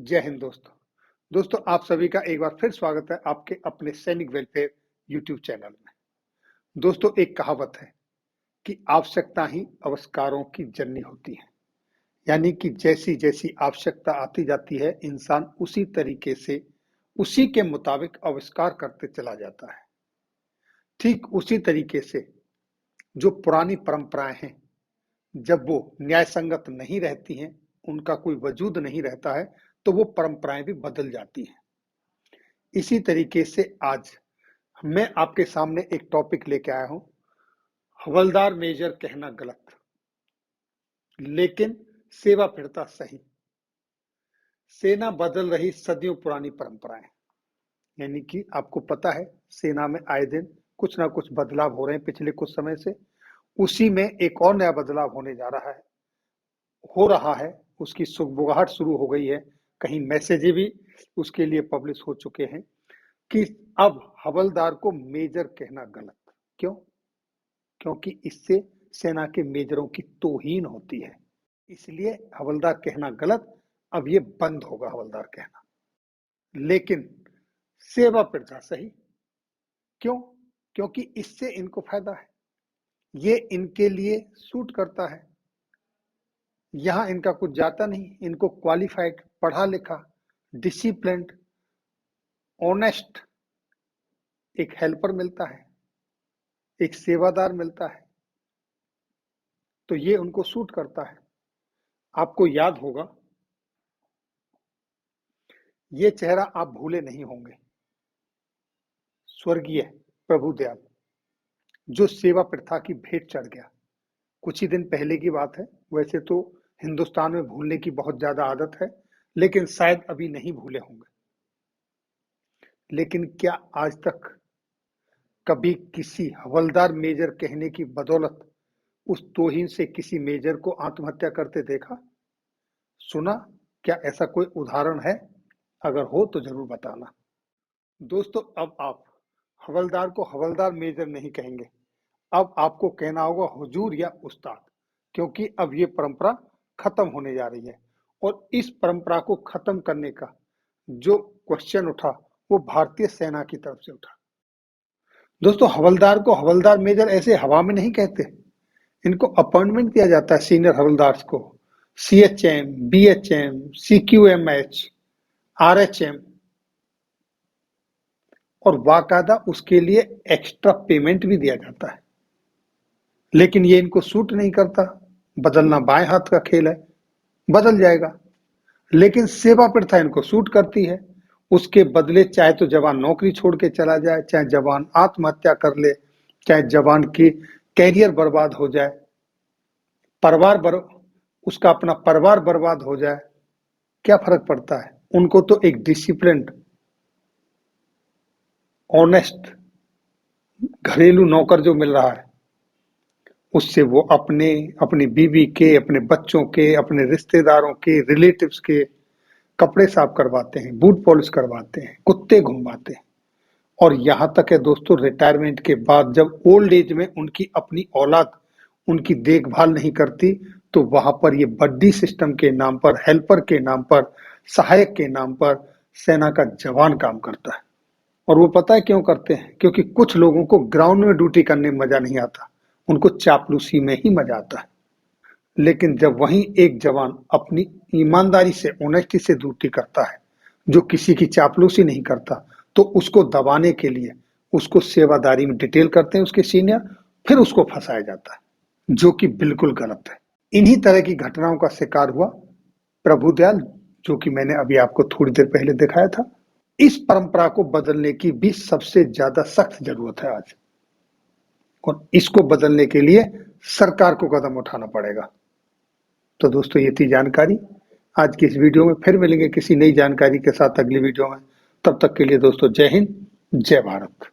जय हिंद दोस्तों। दोस्तों आप सभी का एक बार फिर स्वागत है आपके अपने सैनिक वेलफेयर यूट्यूब चैनल में। दोस्तों एक कहावत है कि आवश्यकता ही आविष्कारों की जननी होती है। यानी कि जैसी जैसी आवश्यकता आती जाती है इंसान उसी तरीके से उसी के मुताबिक आविष्कार करते चला जाता है। ठीक उसी तरीके से जो पुरानी परंपराएं हैं जब वो न्याय संगत नहीं रहती हैं, उनका कोई वजूद नहीं रहता है, तो वो परंपराएं भी बदल जाती हैं। इसी तरीके से आज मैं आपके सामने एक टॉपिक लेके आया हूं, हवलदार मेजर कहना गलत लेकिन सेवा फिरता सही। सेना बदल रही सदियों पुरानी परंपराएं। यानी कि आपको पता है सेना में आए दिन कुछ ना कुछ बदलाव हो रहे हैं पिछले कुछ समय से। उसी में एक और नया बदलाव होने जा रहा है, हो रहा है, उसकी सुगबुगाहट शुरू हो गई है। कहीं मैसेज भी उसके लिए पब्लिश हो चुके हैं कि अब हवलदार को मेजर कहना गलत। क्यों? क्योंकि इससे सेना के मेजरों की तौहीन होती है, इसलिए हवलदार कहना गलत। अब ये बंद होगा हवलदार कहना, लेकिन सेवा प्रथा सही। क्यों? क्योंकि इससे इनको फायदा है, ये इनके लिए सूट करता है। यहां इनका कुछ जाता नहीं, इनको क्वालिफाइड, पढ़ा लिखा, डिसिप्लिन्ड, ऑनेस्ट एक हेल्पर मिलता है, एक सेवादार मिलता है, तो ये उनको सूट करता है। आपको याद होगा, ये चेहरा आप भूले नहीं होंगे, स्वर्गीय प्रभुदयाल, जो सेवा प्रथा की भेंट चढ़ गया। कुछ ही दिन पहले की बात है। वैसे तो हिंदुस्तान में भूलने की बहुत ज्यादा आदत है, लेकिन शायद अभी नहीं भूले होंगे। लेकिन क्या आज तक कभी किसी हवलदार मेजर कहने की बदौलत उस तौहीन से किसी मेजर को आत्महत्या करते देखा, सुना? क्या ऐसा कोई उदाहरण है? अगर हो तो जरूर बताना। दोस्तों अब आप हवलदार को हवलदार मेजर नहीं कहेंगे, अब आपको कहना होगा हुजूर या उस्ताद, क्योंकि अब ये परंपरा खत्म होने जा रही है। और इस परंपरा को खत्म करने का जो क्वेश्चन उठा वो भारतीय सेना की तरफ से उठा। दोस्तों हवलदार को हवलदार मेजर ऐसे हवा में नहीं कहते, इनको अपॉइंटमेंट दिया जाता है सीनियर हवलदार्स को, CHM, BHM, CQMH, RHM, और बाकायदा उसके लिए एक्स्ट्रा पेमेंट भी दिया जाता है। लेकिन ये इनको सूट नहीं करता। बदलना बाएं हाथ का खेल है, बदल जाएगा। लेकिन सेवा प्रथा इनको सूट करती है। उसके बदले चाहे तो जवान नौकरी छोड़ के चला जाए, चाहे जवान आत्महत्या कर ले, चाहे जवान की कैरियर बर्बाद हो जाए, उसका अपना परिवार बर्बाद हो जाए, क्या फर्क पड़ता है? उनको तो एक डिसिप्लिन्ड, ऑनेस्ट घरेलू नौकर जो मिल रहा है, उससे वो अपने, अपनी बीवी के, अपने बच्चों के, अपने रिश्तेदारों के, रिलेटिव्स के कपड़े साफ करवाते हैं, बूट पॉलिश करवाते हैं, कुत्ते घुमवाते हैं। और यहां तक है दोस्तों, रिटायरमेंट के बाद जब ओल्ड एज में उनकी अपनी औलाद उनकी देखभाल नहीं करती, तो वहां पर ये बड्डी सिस्टम के नाम पर, हेल्पर के नाम पर, सहायक के नाम पर सेना का जवान काम करता है। और वो पता है क्यों करते हैं? क्योंकि कुछ लोगों को ग्राउंड में ड्यूटी करने में मजा नहीं आता, उनको चापलूसी में ही मजा आता है। लेकिन जब वहीं एक जवान अपनी ईमानदारी से, ऑनेस्टी से ड्यूटी करता है, जो किसी की चापलूसी नहीं करता, तो उसको दबाने के लिए उसको सेवादारी में डिटेल करते हैं उसके सीनियर, फिर उसको फंसाया जाता है, जो कि बिल्कुल गलत है। इन्हीं तरह की घटनाओं का शिकार हुआ प्रभुदयाल, जो कि मैंने अभी आपको थोड़ी देर पहले दिखाया था। इस परंपरा को बदलने की भी सबसे ज्यादा सख्त जरूरत है आज, और इसको बदलने के लिए सरकार को कदम उठाना पड़ेगा। तो दोस्तों ये थी जानकारी आज की इस वीडियो में। फिर मिलेंगे किसी नई जानकारी के साथ अगली वीडियो में। तब तक के लिए दोस्तों जय हिंद, जय भारत।